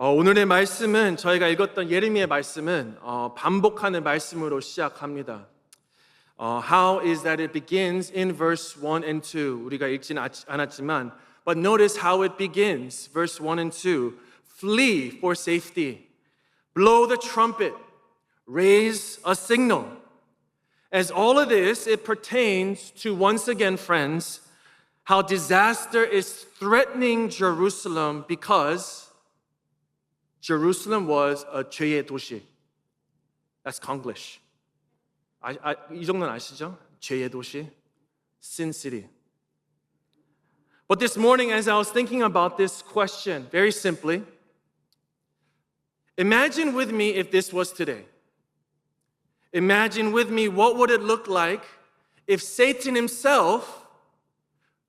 오늘의 말씀은 저희가 읽었던 예레미야의 말씀은 반복하는 말씀으로 시작합니다. How is that it begins in verse 1 and 2? 우리가 읽지는 않았지만 But notice how it begins, verse 1 and 2. Flee for safety. Blow the trumpet. Raise a signal. As all of this, it pertains to, once again, friends, how disaster is threatening Jerusalem because Jerusalem was a 죄의 도시. That's Konglish. 이 정도는 아시죠? 죄의 도시, sin city. But this morning, as I was thinking about this question, very simply, imagine with me if this was today. Imagine with me what would it look like if Satan himself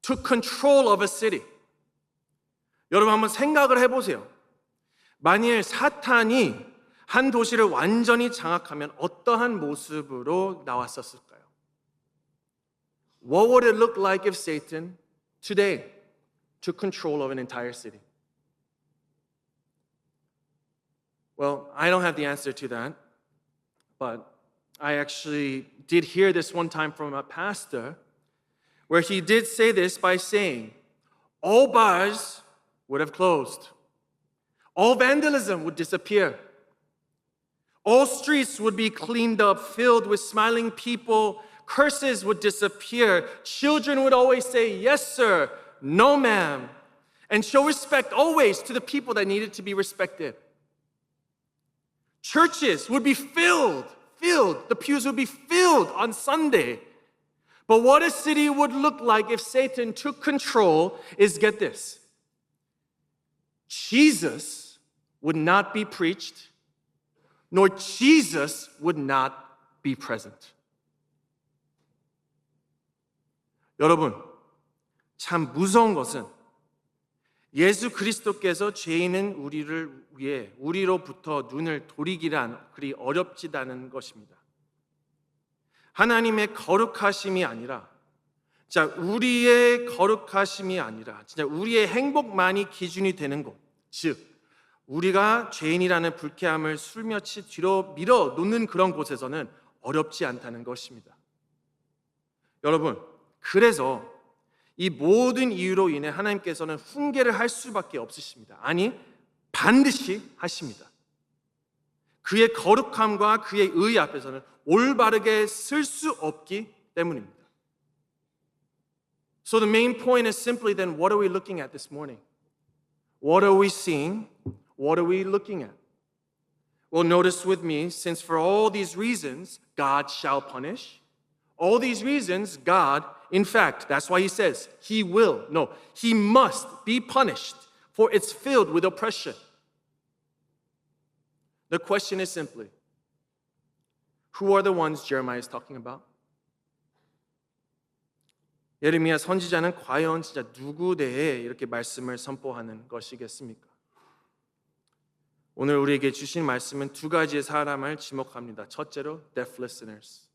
took control of a city. 여러분 한번 생각을 해보세요. 만일 사탄이 한 도시를 완전히 장악하면 어떠한 모습으로 나왔었을까요? What would it look like if Satan today took control of an entire city? Well, I don't have the answer to that, but I actually did hear this one time from a pastor where he did say this by saying, all bars would have closed. All vandalism would disappear. All streets would be cleaned up, filled with smiling people. Curses would disappear. Children would always say, yes, sir, no, ma'am, and show respect always to the people that needed to be respected. Churches would be filled. The pews would be filled on Sunday. But what a city would look like if Satan took control is, get this, Jesus would not be preached, nor Jesus would not be present. 여러분, 참 무서운 것은 예수 그리스도께서 죄인은 우리를 위해 우리로부터 눈을 돌이기란 그리 어렵지다는 것입니다. 하나님의 거룩하심이 아니라 우리의 거룩하심이 아니라 진짜 우리의 행복만이 기준이 되는 것, 즉 우리가 죄인이라는 불쾌함을 술며치 뒤로 밀어 놓는 그런 곳에서는 어렵지 않다는 것입니다. 여러분, 그래서 이 모든 이유로 인해 하나님께서는 훈계를 할 수밖에 없으십니다. 아니, 반드시 하십니다. 그의 거룩함과 그의 의 앞에서는 올바르게 쓸 수 없기 때문입니다. So the main point is simply then, what are we looking at this morning? What are we seeing? What are we looking at? Well, notice with me, since for all these reasons, God shall punish. All these reasons, God, in fact, that's why he says, he must be punished, for it's filled with oppression. The question is simply, who are the ones Jeremiah is talking about? 예레미야 선지자는 과연 진짜 누구 대해 이렇게 말씀을 선포하는 것이겠습니까? 오늘 우리에게 주신 말씀은 두 가지의 사람을 지목합니다. 첫째로 deaf listeners.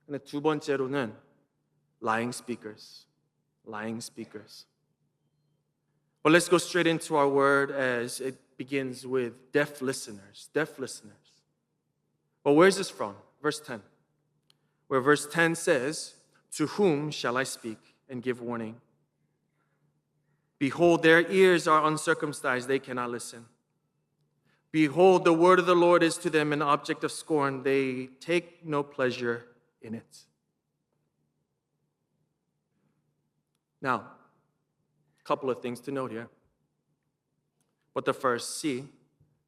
근데 두 번째로는 lying speakers. But let's go straight into our word as it begins with deaf listeners. But where's this from? Verse 10. Where verse 10 says, to whom shall I speak and give warning? Behold, their ears are uncircumcised, they cannot listen. Behold, the word of the Lord is to them an object of scorn, they take no pleasure in it. Now, a couple of things to note here. But the first, see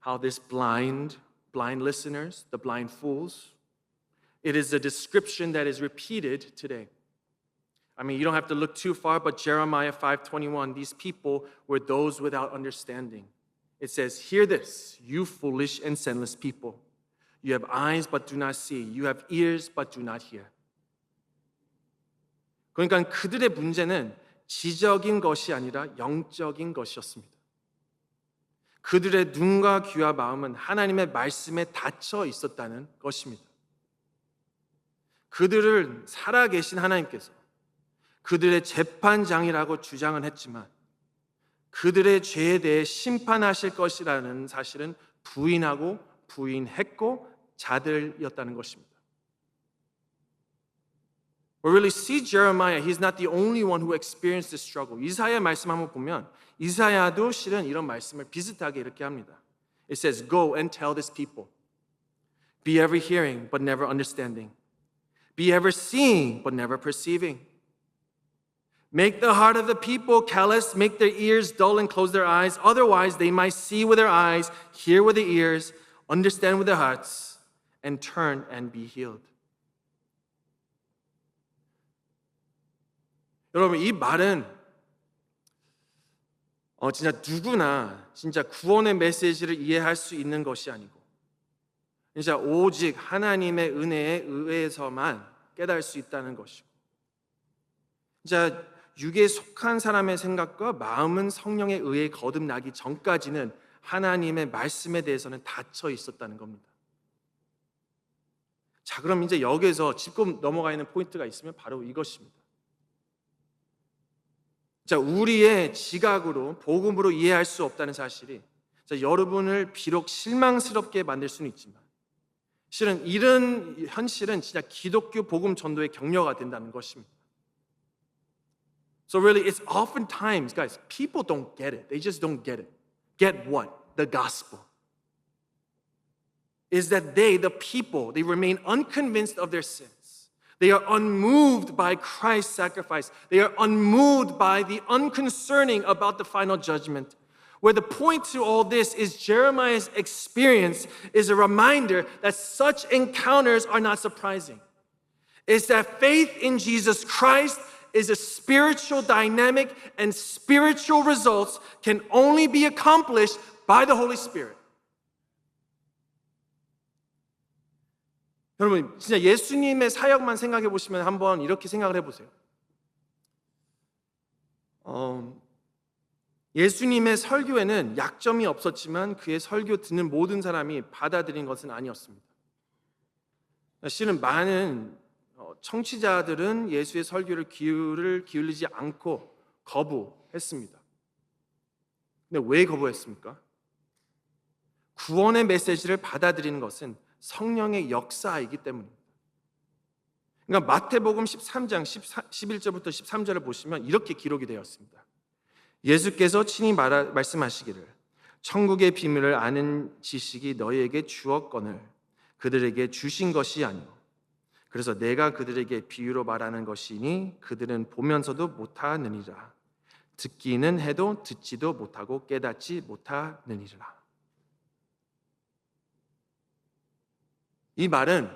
how this blind listeners, the blind fools, it is a description that is repeated today. I mean, you don't have to look too far, but Jeremiah 5:21, these people were those without understanding. It says, hear this, you foolish and senseless people. You have eyes but do not see. You have ears but do not hear. 그러니까 그들의 문제는 지적인 것이 아니라 영적인 것이었습니다. 그들의 눈과 귀와 마음은 하나님의 말씀에 닫혀 있었다는 것입니다. 그들을 살아계신 하나님께서 그들의 재판장이라고 주장은 했지만 그들의 죄에 대해 심판하실 것이라는 사실은 부인하고 부인했고 자들이었다는 것입니다. We really see Jeremiah, he's not the only one who experienced this struggle. 이사야 말씀 한번 보면 이사야도 실은 이런 말씀을 비슷하게 이렇게 합니다. It says, Go and tell this people. Be ever hearing, but never understanding. Be ever seeing, but never perceiving. Make the heart of the people callous, make their ears dull and close their eyes. Otherwise, they might see with their eyes, hear with their ears, understand with their hearts, and turn and be healed. 여러분, 이 말은 진짜 누구나 진짜 구원의 메시지를 이해할 수 있는 것이 아니고 진짜 오직 하나님의 은혜에 의해서만 깨달을 수 있다는 것이고 진짜 육에 속한 사람의 생각과 마음은 성령에 의해 거듭나기 전까지는 하나님의 말씀에 대해서는 닫혀 있었다는 겁니다. 자, 그럼 이제 여기에서 짚고 넘어가 있는 포인트가 있으면 바로 이것입니다. 자, 우리의 지각으로 복음으로 이해할 수 없다는 사실이 여러분을 비록 실망스럽게 만들 수는 있지만 실은 이런 현실은 진짜 기독교 복음 전도의 격려가 된다는 것입니다. So really it's oftentimes, guys, people don't get it. They just don't get it. Get what? The gospel. Is that they, the people, they remain unconvinced of their sins. They are unmoved by Christ's sacrifice. They are unmoved by the unconcerning about the final judgment. Where the point to all this is Jeremiah's experience is a reminder that such encounters are not surprising. It's that faith in Jesus Christ is a spiritual dynamic and spiritual results can only be accomplished by the Holy Spirit. 여러분, 진짜 예수님의 사역만 생각해 보시면 한번 이렇게 생각을 해보세요. 예수님의 설교에는 약점이 없었지만 그의 설교 듣는 모든 사람이 받아들인 것은 아니었습니다. 실은 많은 청취자들은 예수의 설교를 귀를 기울이지 않고 거부했습니다. 근데 왜 거부했습니까? 구원의 메시지를 받아들이는 것은 성령의 역사이기 때문입니다. 그러니까 마태복음 13장 11절부터 13절을 보시면 이렇게 기록이 되었습니다. 예수께서 친히 말씀하시기를 천국의 비밀을 아는 지식이 너희에게 주었거늘 그들에게 주신 것이 아니오. 그래서 내가 그들에게 비유로 말하는 것이니 그들은 보면서도 못하느니라. 듣기는 해도 듣지도 못하고 깨닫지 못하느니라. 이 말은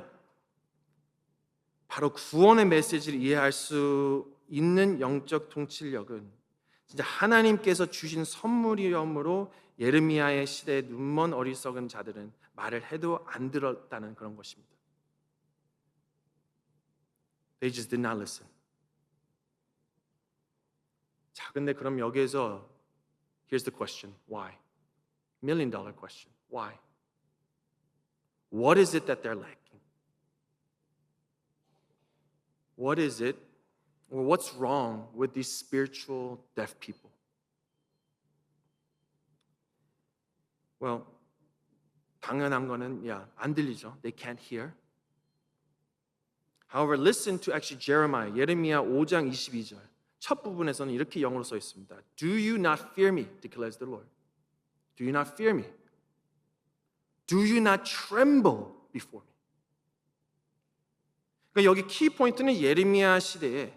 바로 구원의 메시지를 이해할 수 있는 영적 통찰력은 진짜 하나님께서 주신 선물이므로 예레미야의 시대에 눈먼 어리석은 자들은 말을 해도 안 들었다는 그런 것입니다. They just did not listen. 자, 근데 그럼 여기에서 here's the question. Why? $1 million question. Why? What is it that they're lacking? What is it, or what's wrong with these spiritual deaf people? Well, 당연한 거는 안 들리죠. They can't hear. However, listen to actually Jeremiah, 예레미야 5장 22절. 첫 부분에서는 이렇게 영어로 써 있습니다. Do you not fear me, declares the Lord. Do you not fear me? Do you not tremble before me? 그러니까 여기 키 포인트는 예레미야 시대에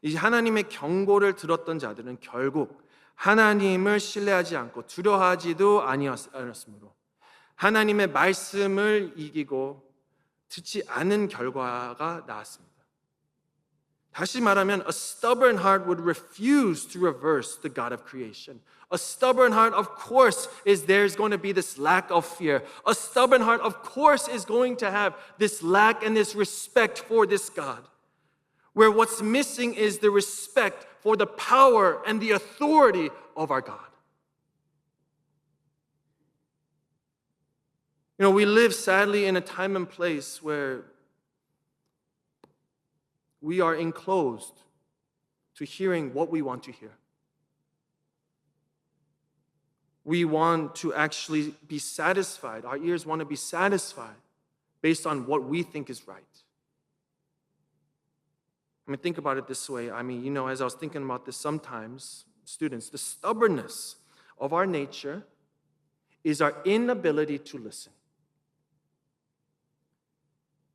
이제 하나님의 경고를 들었던 자들은 결국 하나님을 신뢰하지 않고 두려워하지도 아니었으므로 하나님의 말씀을 이기고 듣지 않은 결과가 나왔습니다. 다시 말하면 a stubborn heart would refuse to reverse the God of creation. A stubborn heart, of course, there's going to be this lack of fear. A stubborn heart, of course, is going to have this lack and this respect for this God. Where what's missing is the respect for the power and the authority of our God. You know, we live sadly in a time and place where we are enclosed to hearing what we want to hear. we want to actually be satisfied. Our ears want to be satisfied based on what we think is right. I mean, think about it this way. I mean, as I was thinking about this, sometimes, students, the stubbornness of our nature is our inability to listen.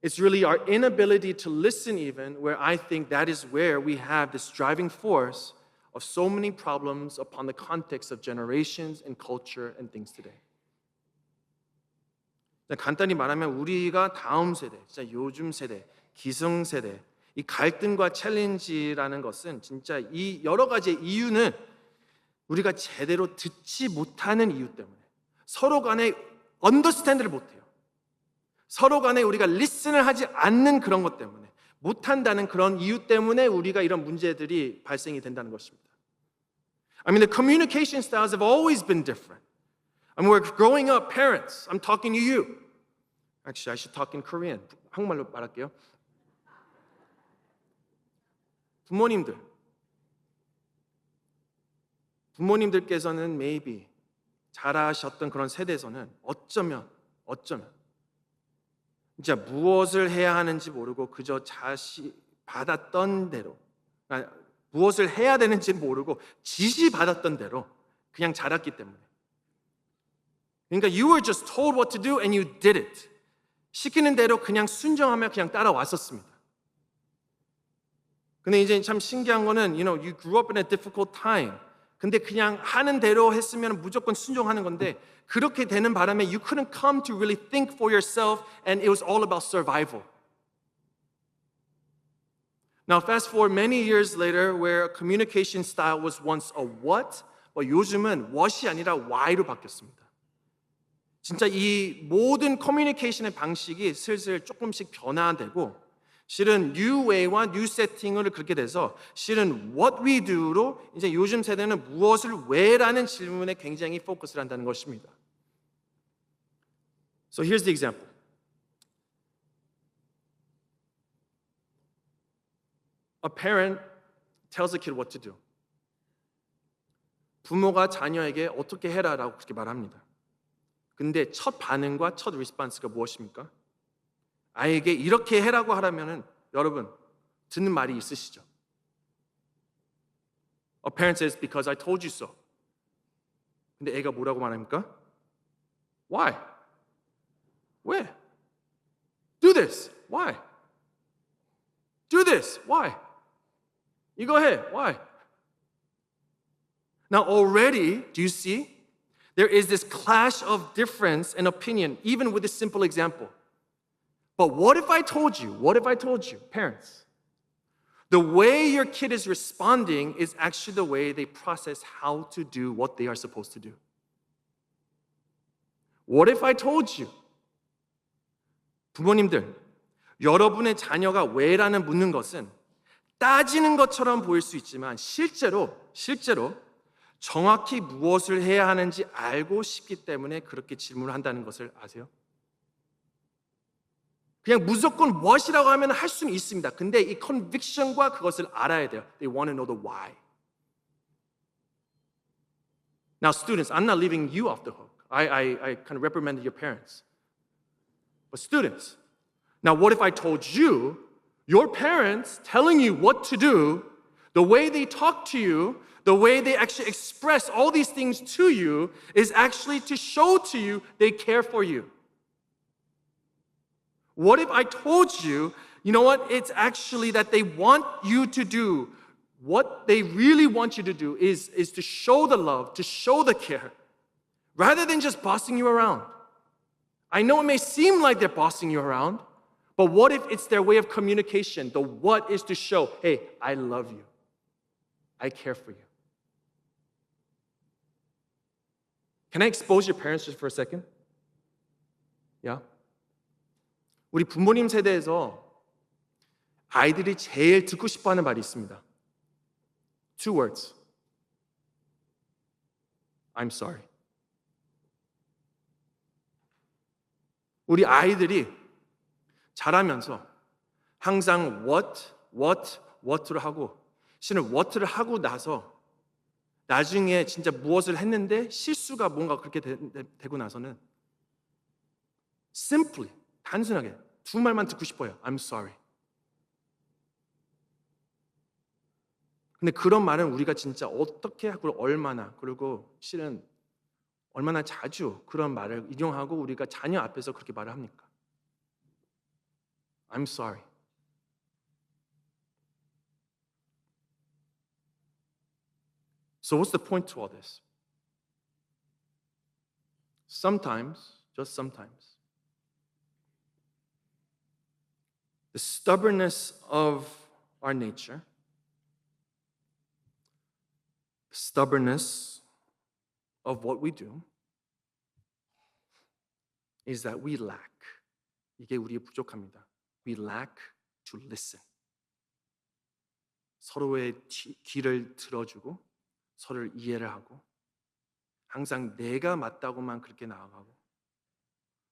It's really our inability to listen, even, where I think that is where we have this driving force of so many problems upon the context of generations and culture and things today. 간단히 말하면 우리가 다음 세대, 진짜 요즘 세대, 기성세대, 이 갈등과 챌린지라는 것은 진짜 이 여러 가지의 이유는 우리가 제대로 듣지 못하는 이유 때문에 서로 간에 언더스탠드를 못해요. 서로 간에 우리가 리슨을 하지 않는 그런 것 때문에 못한다는 그런 이유 때문에 우리가 이런 문제들이 발생이 된다는 것입니다. I mean, the communication styles have always been different. I mean, we're growing up, parents. I'm talking to you. Actually, I should talk in Korean. 한국말로 말할게요. 부모님들께서는 maybe 자라셨던 그런 세대에서는 어쩌면 진짜 무엇을 해야 하는지 모르고 그저 받았던 대로, 무엇을 해야 되는지 모르고 지시받았던 대로 그냥 자랐기 때문에. 그러니까 you were just told what to do and you did it. 시키는 대로 그냥 순종하며 그냥 따라왔었습니다. 근데 이제 참 신기한 거는 you grew up in a difficult time. 근데 그냥 하는 대로 했으면 무조건 순종하는 건데 그렇게 되는 바람에 you couldn't come to really think for yourself and it was all about survival. Now fast forward many years later where communication style was once a what, 요즘은 what이 아니라 why로 바뀌었습니다. 진짜 이 모든 커뮤니케이션의 방식이 슬슬 조금씩 변화되고 실은 new way와 new setting을 그렇게 돼서 실은 what we do로 이제 요즘 세대는 무엇을 왜라는 질문에 굉장히 포커스를 한다는 것입니다. So here's the example. A parent tells a kid what to do. 부모가 자녀에게 어떻게 해라라고 그렇게 말합니다. 근데 첫 반응과 첫 리스폰스가 무엇입니까? 아이에게 이렇게 해라고 하라면은 여러분 듣는 말이 있으시죠? A parent says because I told you so. 근데 애가 뭐라고 말합니까? Why? 왜? Do this. Why? Do this. Why? 이거 해. Why? Now already, do you see? There is this clash of difference in opinion, even with this simple example. But what if I told you, parents, the way your kid is responding is actually the way they process how to do what they are supposed to do? What if I told you, 부모님들, 여러분의 자녀가 왜라는 묻는 것은 따지는 것처럼 보일 수 있지만 실제로 정확히 무엇을 해야 하는지 알고 싶기 때문에 그렇게 질문을 한다는 것을 아세요? 그냥 무조건 what이라고 하면 할 수는 있습니다. 근데 이 conviction과 그것을 알아야 돼요. They want to know the why. Now students, I'm not leaving you off the hook. I kind of reprimanded your parents. But students, now what if I told you, your parents telling you what to do, the way they talk to you, the way they actually express all these things to you is actually to show to you they care for you. What if I told you, you know what, it's actually that they want you to do, what they really want you to do is to show the love, to show the care, rather than just bossing you around. I know it may seem like they're bossing you around, but what if it's their way of communication? The what is to show, hey, I love you. I care for you. Can I expose your parents just for a second? Yeah? 우리 부모님 세대에서 아이들이 제일 듣고 싶어하는 말이 있습니다. Two words. I'm sorry. 우리 아이들이 자라면서 항상 what를 하고 실은 what를 하고 나서 나중에 진짜 무엇을 했는데 실수가 뭔가 그렇게 되고 나서는 simply 단순하게 두 말만 듣고 싶어요. I'm sorry. 근데 그런 말은 우리가 진짜 어떻게 하고 얼마나 그리고 실은 얼마나 자주 그런 말을 인용하고 우리가 자녀 앞에서 그렇게 말을 합니까? I'm sorry. So what's the point to all this? Sometimes, just sometimes, the stubbornness of our nature, the stubbornness of what we do, is that we lack. 이게 우리의 부족합니다. We lack to listen. 서로의 귀를 들어주고 서로를 이해를 하고 항상 내가 맞다고만 그렇게 나아가고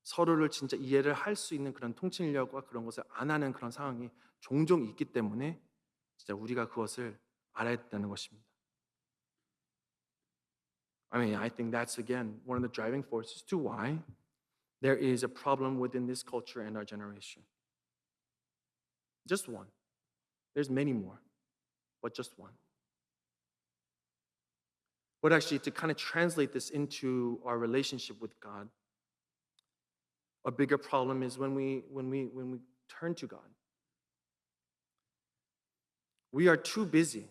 서로를 진짜 이해를 할 수 있는 그런 통찰력과 그런 것을 안 하는 그런 상황이 종종 있기 때문에 진짜 우리가 그것을 알아야 된다는 것입니다. I think that's again one of the driving forces to why there is a problem within this culture and our generation. Just one. There's many more, but just one. But actually, to kind of translate this into our relationship with God, a bigger problem is when we turn to God. We are too busy.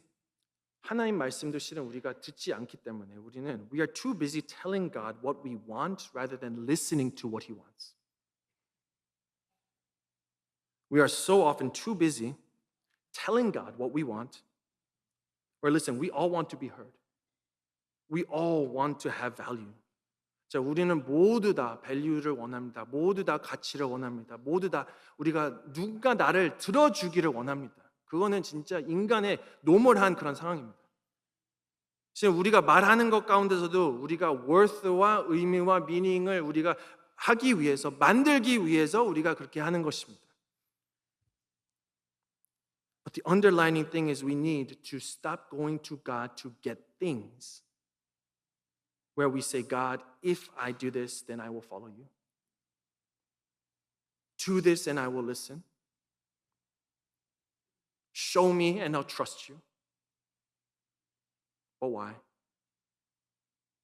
하나님 말씀도 실은 우리가 듣지 않기 때문에 우리는 we are too busy telling God what we want rather than listening to what He wants. We are so often too busy telling God what we want. Or listen, we all want to be heard. We all want to have value. 자, 우리는 모두 다 밸류를 원합니다. 모두 다 가치를 원합니다. 모두 다 우리가 누가 나를 들어주기를 원합니다. 그거는 진짜 인간의 노멀한 그런 상황입니다. 지금 우리가 말하는 것 가운데서도 우리가 worth와 의미와 meaning을 우리가 하기 위해서 만들기 위해서 우리가 그렇게 하는 것입니다. But the underlining thing is we need to stop going to God to get things. Where we say, God, if I do this, then I will follow you. Do this and I will listen. Show me and I'll trust you. But why?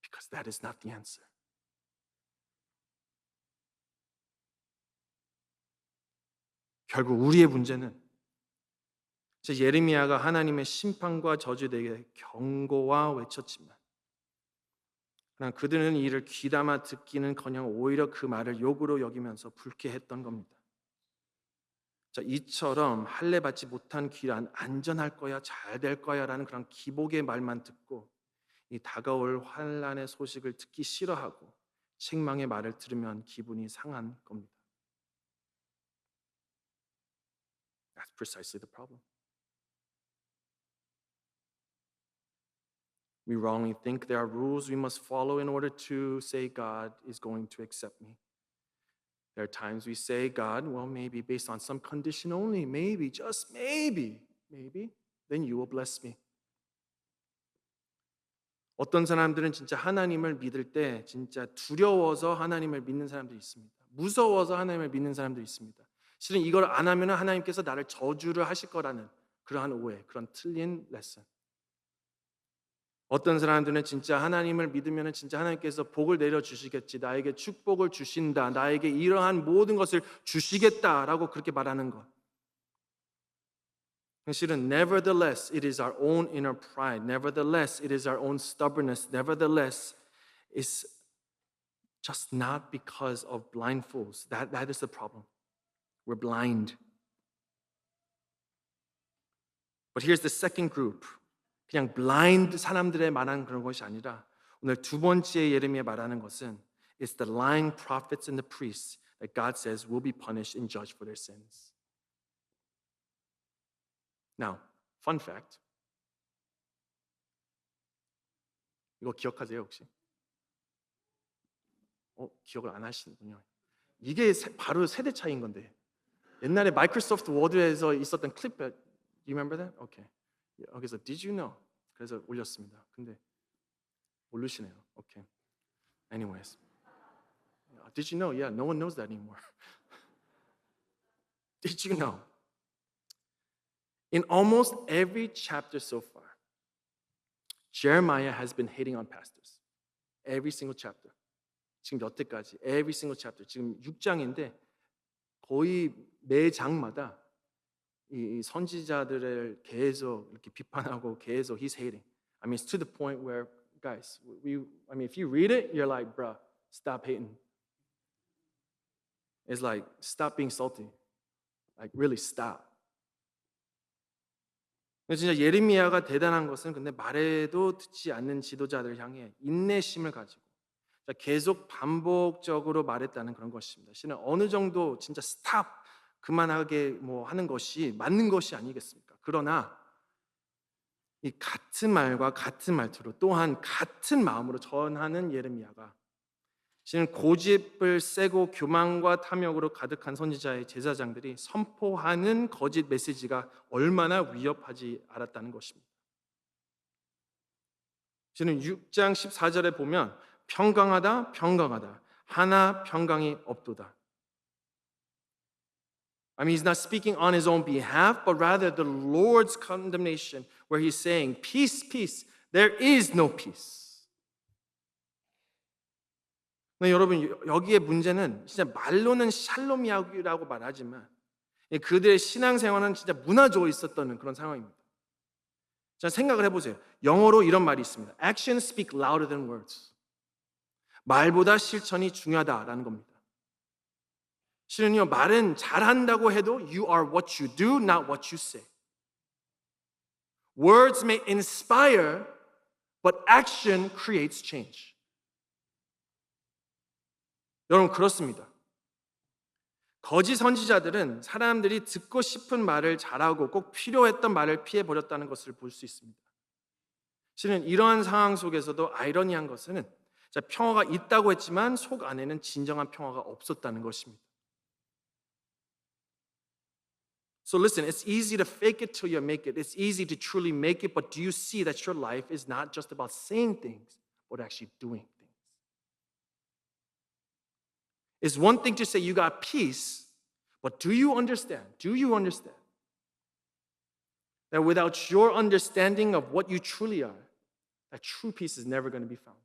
Because that is not the answer. 결국 우리의 문제는 예레미야가 하나님의 심판과 저주되게 경고와 외쳤지만 그러나 그들은 이를 귀담아 듣기는커녕 오히려 그 말을 욕으로 여기면서 불쾌했던 겁니다. 자, 이처럼 할례 받지 못한 귀란 안전할 거야, 잘 될 거야라는 그런 기복의 말만 듣고 이 다가올 환란의 소식을 듣기 싫어하고 책망의 말을 들으면 기분이 상한 겁니다. That's precisely the problem. We wrongly think there are rules we must follow in order to say God is going to accept me. There are times we say, God, well, maybe based on some condition only, maybe, just maybe, then you will bless me. 어떤 사람들은 진짜 하나님을 믿을 때 진짜 두려워서 하나님을 믿는 사람들이 있습니다. 무서워서 하나님을 믿는 사람들이 있습니다. 실은 이걸 안 하면 하나님께서 나를 저주를 하실 거라는 그러한 오해, 그런 틀린 레슨. 어떤 사람들은 진짜 하나님을 믿으면 진짜 하나님께서 복을 내려주시겠지, 나에게 축복을 주신다, 나에게 이러한 모든 것을 주시겠다라고 그렇게 말하는 것. 실은 nevertheless it is our own inner pride, nevertheless it is our own stubbornness, nevertheless it's just not because of blind fools. That is the problem. We're blind. But here's the second group. 그냥 블라인드 사람들의 말하는 그런 것이 아니라 오늘 두 번째 예레미야 말하는 것은 It's the lying prophets and the priests that God says will be punished and judged for their sins. Now, fun fact. 이거 기억하세요 혹시? 기억을 안 하시는군요. 이게 바로 세대 차이인 건데 옛날에 마이크로소프트 워드에서 있었던 클립 You remember that? Okay. 여기서 Did you know? 그래서 올렸습니다. 근데 모르시네요. Okay. Anyways. Did you know? Yeah, no one knows that anymore. Did you know? In almost every chapter so far, Jeremiah has been hating on pastors. Every single chapter. 지금 여태까지 every single chapter. 지금 6장인데 거의 매 장마다 이 선지자들을 계속 이렇게 비판하고 계속 he's hating. I mean, it's to the point where guys, if you read it, you're like, bruh, stop hating. It's like, stop being salty. Like, really stop. 근데 진짜 예레미야가 대단한 것은 근데 말해도 듣지 않는 지도자들을 향해 인내심을 가지고 계속 반복적으로 말했다는 그런 것입니다. 실은 어느 정도 진짜 스탑 그만하게 뭐 하는 것이 맞는 것이 아니겠습니까? 그러나 이 같은 말과 같은 말투로 또한 같은 마음으로 전하는 예레미야가 실은 고집을 세고 교만과 탐욕으로 가득한 선지자의 제사장들이 선포하는 거짓 메시지가 얼마나 위협하지 않았다는 것입니다. 실은 6장 14절에 보면 평강하다 평강하다 하나 평강이 없도다. I mean, he's not speaking on his own behalf, but rather the Lord's condemnation, where he's saying, peace, peace, there is no peace. 근데 여러분, 여기에 문제는 진짜 말로는 샬롬이라고 말하지만 그들의 신앙생활은 진짜 무너져 있었던 그런 상황입니다. 자, 생각을 해보세요. 영어로 이런 말이 있습니다. Actions speak louder than words. 말보다 실천이 중요하다라는 겁니다. 실은요, 말은 잘한다고 해도 you are what you do, not what you say. Words may inspire, but action creates change. 여러분, 그렇습니다. 거짓 선지자들은 사람들이 듣고 싶은 말을 잘하고 꼭 필요했던 말을 피해버렸다는 것을 볼 수 있습니다. 실은 이러한 상황 속에서도 아이러니한 것은 평화가 있다고 했지만 속 안에는 진정한 평화가 없었다는 것입니다. So listen, it's easy to fake it till you make it. It's easy to truly make it, but do you see that your life is not just about saying things, but actually doing things? It's one thing to say you got peace, but do you understand? Do you understand that without your understanding of what you truly are, that true peace is never going to be found?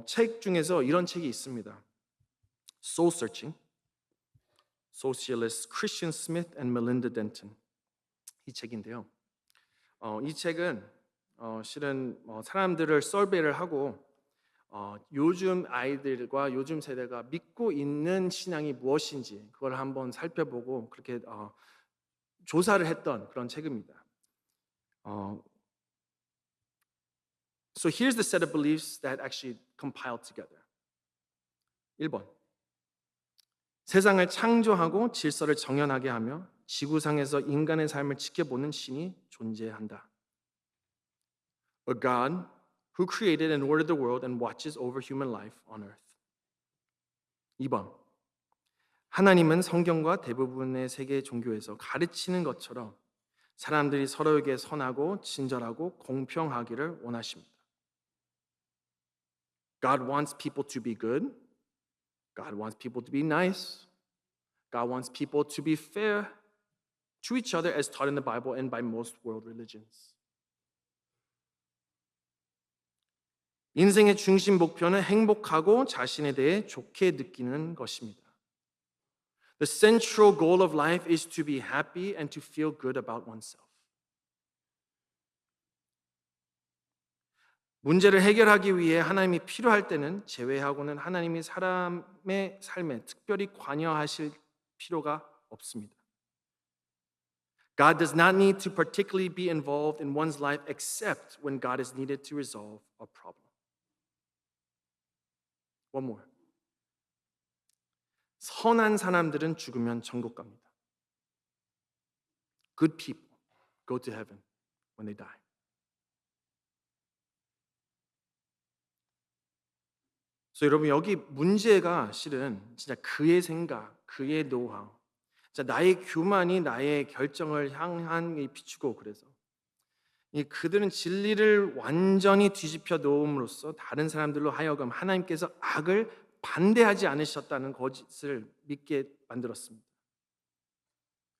책 중에서 이런 책이 있습니다. Soul Searching, Socialist Christian Smith and Melinda Denton. 이 책인데요. 이 책은 실은 사람들을 서베이를 하고 요즘 아이들과 요즘 세대가 믿고 있는 신앙이 무엇인지 그걸 한번 살펴보고 그렇게 조사를 했던 그런 책입니다. So here's the set of beliefs that actually compiled together. 1번. 세상을 창조하고 질서를 정연하게 하며 지구상에서 인간의 삶을 지켜보는 신이 존재한다. A God who created and ordered the world and watches over human life on earth. 2번. 하나님은 성경과 대부분의 세계 종교에서 가르치는 것처럼 사람들이 서로에게 선하고 친절하고 공평하기를 원하십니다. God wants people to be good. God wants people to be nice. God wants people to be fair to each other as taught in the Bible and by most world religions. 인생의 중심 목표는 행복하고 자신에 대해 좋게 느끼는 것입니다. The central goal of life is to be happy and to feel good about oneself. 문제를 해결하기 위해 하나님이 필요할 때는 제외하고는 하나님이 사람의 삶에 특별히 관여하실 필요가 없습니다. God does not need to particularly be involved in one's life except when God is needed to resolve a problem. One more. 선한 사람들은 죽으면 천국 갑니다. Good people go to heaven when they die. 그래서 여러분 여기 문제가 실은 진짜 그의 생각, 그의 노하우, 자, 나의 교만이 나의 결정을 향한 이 비추고 그래서 이 그들은 진리를 완전히 뒤집혀 놓음으로써 다른 사람들로 하여금 하나님께서 악을 반대하지 않으셨다는 거짓을 믿게 만들었습니다.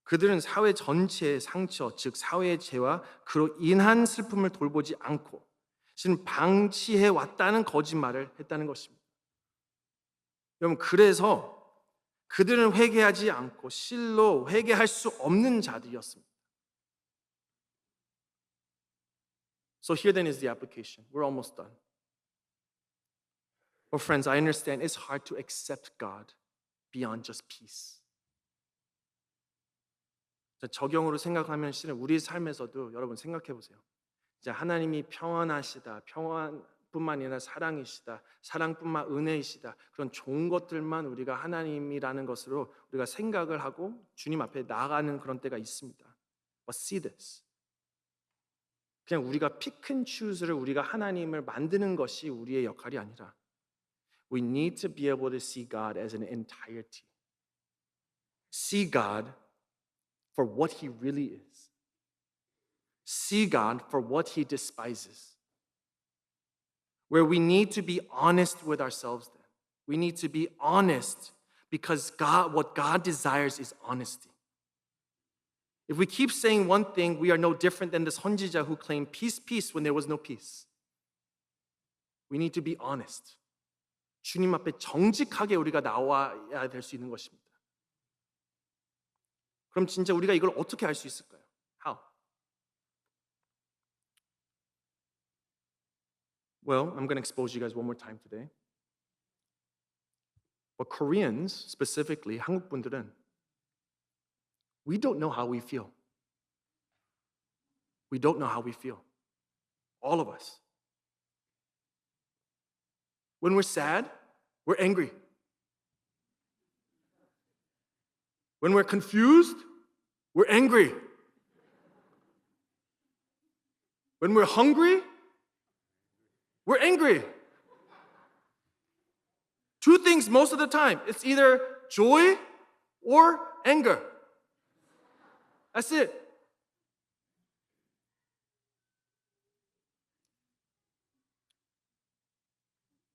그들은 사회 전체의 상처, 즉 사회의 죄와 그로 인한 슬픔을 돌보지 않고 지금 방치해 왔다는 거짓말을 했다는 것입니다. 여러분, 그래서 그들은 회개하지 않고 실로 회개할 수 없는 자들이었습니다. So here then is the application. We're almost done. Well, friends, I understand it's hard to accept God beyond just peace. 적용으로 생각하면 실은 우리 삶에서도 여러분 생각해 보세요. 하나님이 평안하시다, 평안뿐만 아니라 사랑이시다, 사랑뿐만 은혜이시다. 그런 좋은 것들만 우리가 하나님이라는 것으로 우리가 생각을 하고 주님 앞에 나아가는 그런 때가 있습니다. But see this. 그냥 우리가 pick and choose를 우리가 하나님을 만드는 것이 우리의 역할이 아니라 we need to be able to see God as an entirety. See God for what He really is. See God for what He despises. Where we need to be honest with ourselves then. We need to be honest because what God desires is honesty. If we keep saying one thing, we are no different than the 선지자 who claimed peace, peace when there was no peace. We need to be honest. 주님 앞에 정직하게 우리가 나와야 될 수 있는 것입니다. 그럼 진짜 우리가 이걸 어떻게 할 수 있을까요? How? Well, I'm going to expose you guys one more time today. But Koreans, specifically, 한국 분들은 we don't know how we feel. We don't know how we feel. All of us. When we're sad, we're angry. When we're confused, we're angry. When we're hungry, we're angry. Two things most of the time. It's either joy or anger. That's it.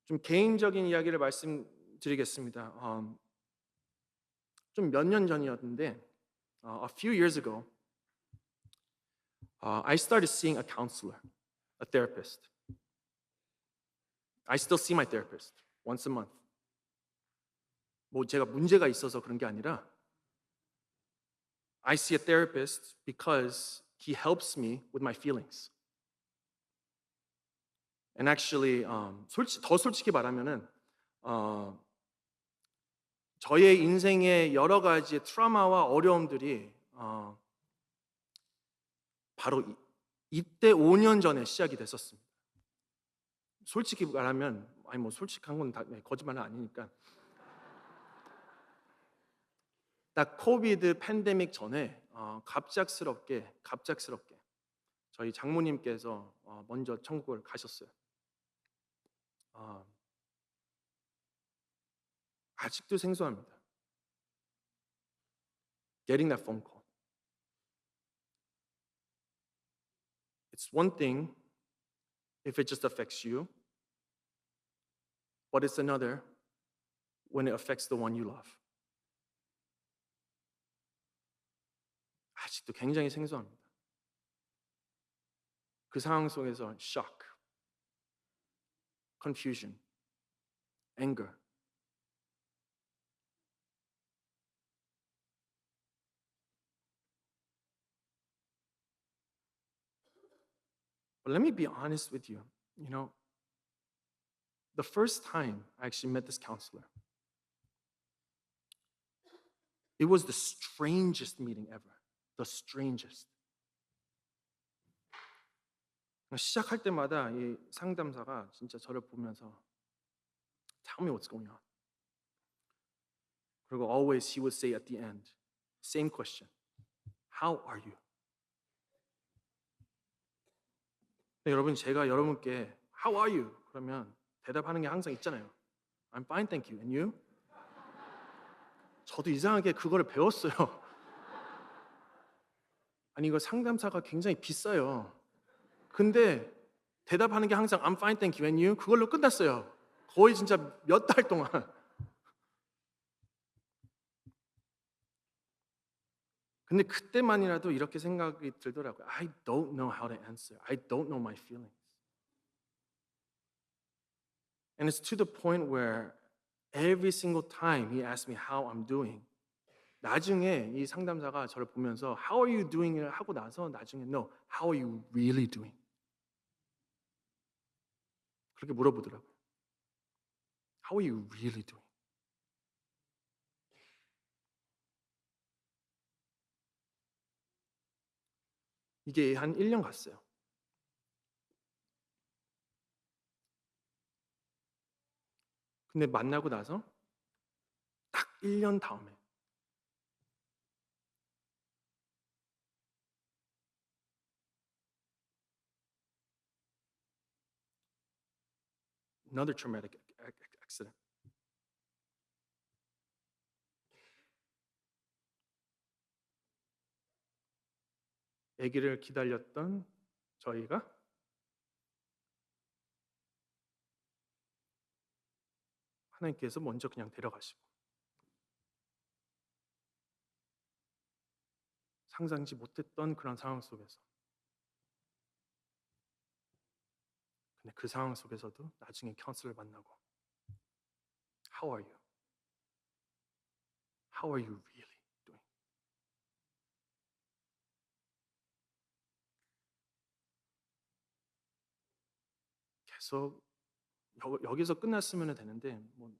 좀 개인적인 이야기를 말씀드리겠습니다. 좀 몇 년 전이었는데, a few years ago, I started seeing a counselor, a therapist. I still see my therapist once a month. 뭐 제가 문제가 있어서 그런 게 아니라 I see a therapist because he helps me with my feelings. And actually, 더 솔직히 말하면은 저의 인생의 여러 가지 트라우마와 어려움들이 바로 이때 5년 전에 시작이 됐었습니다. 솔직히 말하면 아니 뭐 솔직한 건 다 거짓말은 아니니까 딱 코비드 팬데믹 전에 갑작스럽게 저희 장모님께서 먼저 천국을 가셨어요. 아직도 생소합니다. Getting that phone call. It's one thing if it just affects you, but it's another when it affects the one you love. 아직도 굉장히 생소합니다. 그 상황 속에서 shock, confusion, anger. But let me be honest with you. You know, the first time I actually met this counselor, it was the strangest meeting ever. The strangest. 시작할 때마다 이 상담사가 진짜 저를 보면서 Tell me what's going on. 그리고 always he would say at the end, same question. How are you? 여러분 제가 여러분께 How are you? 그러면 대답하는 게 항상 있잖아요. I'm fine, thank you. And you? 저도 이상하게 그거를 배웠어요. 아니 이거 상담사가 굉장히 비싸요. 근데 대답하는 게 항상 I'm fine, thank you, and you? 그걸로 끝났어요. 거의 진짜 몇 달 동안. 근데 그때만이라도 이렇게 생각이 들더라고요. I don't know how to answer. I don't know my feelings. And it's to the point where every single time he asks me how I'm doing, 나중에 이 상담사가 저를 보면서 How are you doing을 하고 나서 나중에 No, how are you really doing? 그렇게 물어보더라고요. How are you really doing? 이게 한 1년 갔어요. 근데 만나고 나서 딱 1년 다음에 another traumatic accident. 아기를 기다렸던 저희가 하나님께서 먼저 그냥 데려가시고 상상지 못했던 그런 상황 속에서 근데 그 상황 속에서도 나중에 카운슬을 만나고 How are you? How are you really doing? 계속 여기서 끝났으면 되는데 뭐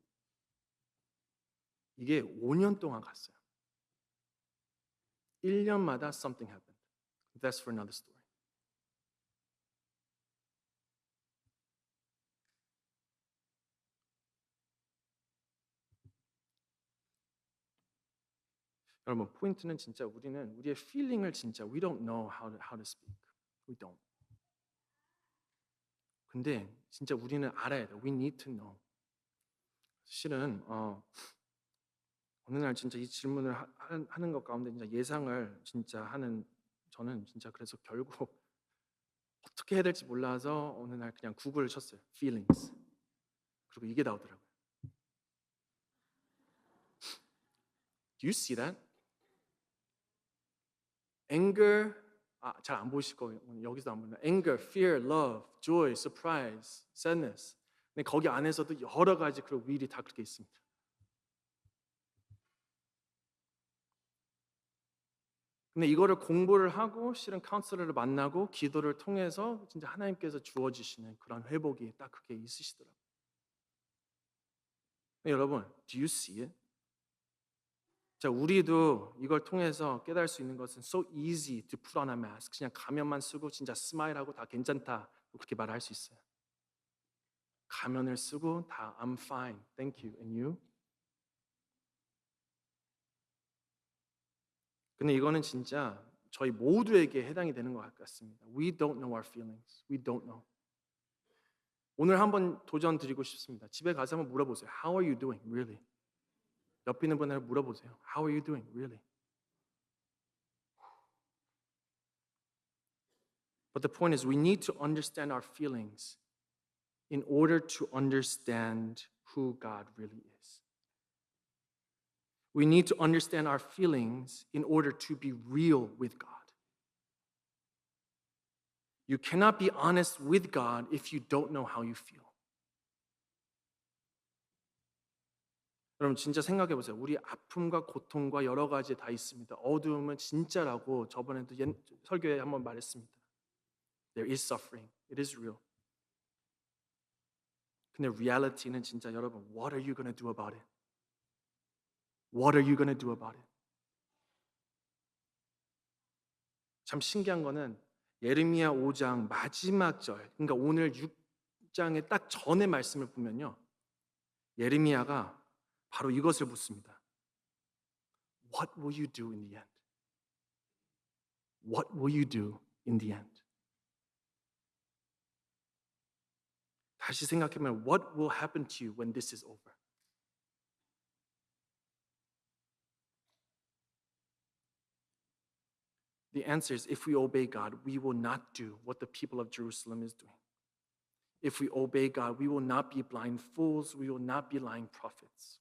이게 5년 동안 갔어요. 1년마다 something happened. That's for another story. 여러분 포인트는 진짜 우리는 우리의 feeling을 진짜 we don't know how to speak. We don't. 근데 진짜 우리는 알아야 돼. We need to know. 실은 어느 날 진짜 이 질문을 하는 것 가운데 진짜 예상을 진짜 하는 저는 진짜 그래서 결국 어떻게 해야 될지 몰라서 어느 날 그냥 구글을 쳤어요. Feelings. 그리고 이게 나오더라고요. Do you see that? Anger, 잘 안 보이실 거예요. 여기서 안 보이나? Anger, fear, love, joy, surprise, sadness. 근데 거기 안에서도 여러 가지 그리고 will이 다 그렇게 있습니다. 근데 이거를 공부를 하고 실은 카운슬러를 만나고 기도를 통해서 진짜 하나님께서 주어지시는 그런 회복이 딱 그게 있으시더라고요. 여러분, do you see it? 자, 우리도 이걸 통해서 깨달을 수 있는 것은 so easy to put on a mask. 그냥 가면만 쓰고 진짜 스마일하고 다 괜찮다. 그렇게 말할 수 있어요. 가면을 쓰고 다 I'm fine, thank you, and you? 근데 이거는 진짜 저희 모두에게 해당이 되는 것 같습니다. We don't know our feelings. We don't know. 오늘 한번 도전 드리고 싶습니다. 집에 가서 한번 물어보세요. How are you doing, really? 옆에 있는 분한테 물어보세요. How are you doing, really? But the point is, we need to understand our feelings in order to understand who God really is. We need to understand our feelings in order to be real with God. You cannot be honest with God if you don't know how you feel. 여러분 진짜 생각해 보세요. 우리 아픔과 고통과 여러 가지 다 있습니다. 어두움은 진짜라고 저번에도 설교에 한번 말했습니다. There is suffering. It is real. 근데 reality는 진짜 여러분, what are you going to do about it? What are you going to do about it? 참 신기한 거는 예레미야 5장 마지막 절, 그러니까 오늘 6장의 딱 전의 말씀을 보면요. 예레미야가 바로 이것을 묻습니다. What will you do in the end? What will you do in the end? 다시 생각해보면 What will happen to you when this is over? The answer is if we obey God, we will not do what the people of Jerusalem is doing. If we obey God, we will not be blind fools. We will not be lying prophets.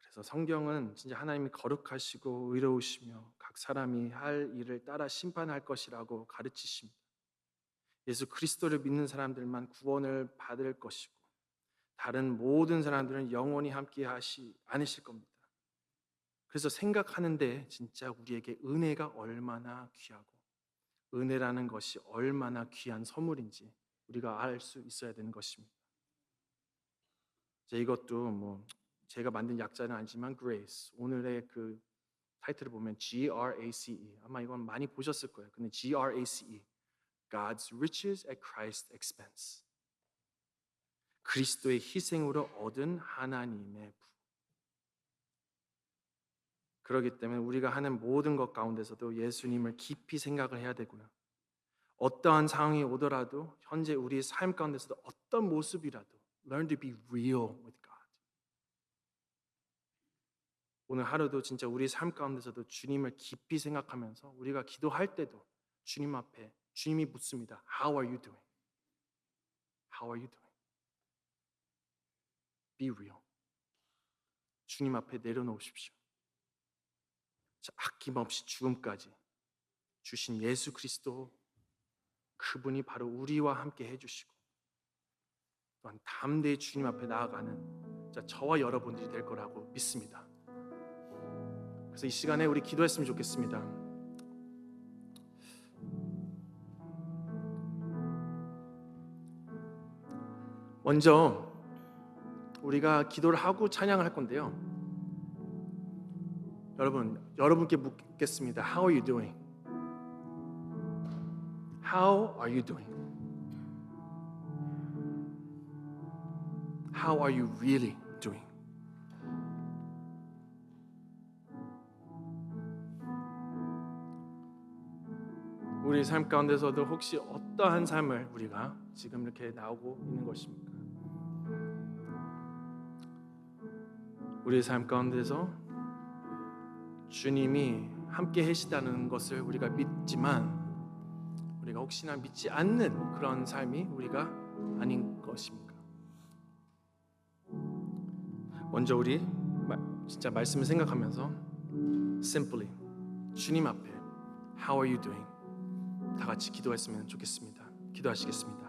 그래서 성경은 진짜 하나님이 거룩하시고 의로우시며 각 사람이 할 일을 따라 심판할 것이라고 가르치십니다. 예수 그리스도를 믿는 사람들만 구원을 받을 것이고 다른 모든 사람들은 영원히 함께 하시 않으실 겁니다. 그래서 생각하는데 진짜 우리에게 은혜가 얼마나 귀하고 은혜라는 것이 얼마나 귀한 선물인지 우리가 알 수 있어야 되는 것입니다. 이것도 뭐 제가 만든 약자는 아니지만 Grace, 오늘의 그 타이틀을 보면 GRACE, 아마 이건 많이 보셨을 거예요. 근데 GRACE, God's riches at Christ's expense. 그리스도의 희생으로 얻은 하나님의 부. 그렇기 때문에 우리가 하는 모든 것 가운데서도 예수님을 깊이 생각을 해야 되고요. 어떠한 상황이 오더라도 현재 우리의 삶 가운데서도 어떤 모습이라도 learn to be real with God. 오늘 하루도 진짜 우리 삶 가운데서도 주님을 깊이 생각하면서 우리가 기도할 때도 주님 앞에 주님이 묻습니다. How are you doing? How are you doing? Be real. 주님 앞에 내려놓으십시오. 아낌없이 죽음까지 주신 예수 그리스도, 그분이 바로 우리와 함께 해주시고 또한 담대히 주님 앞에 나아가는 저와 여러분들이 될 거라고 믿습니다. 그래서 이 시간에 우리 기도했으면 좋겠습니다. 먼저 우리가 기도를 하고 찬양을 할 건데요. 여러분께 묻겠습니다. How are you doing? How are you doing? How are you really doing? 우리 삶 가운데서도 혹시 어떠한 삶을 우리가 지금 이렇게 나오고 있는 것입니까? 우리의 삶 가운데서 주님이 함께 하시다는 것을 우리가 믿지만 우리가 혹시나 믿지 않는 그런 삶이 우리가 아닌 것입니까? 먼저 우리 진짜 말씀을 생각하면서 simply 주님 앞에 How are you doing? 다 같이 기도했으면 좋겠습니다. 기도하시겠습니다.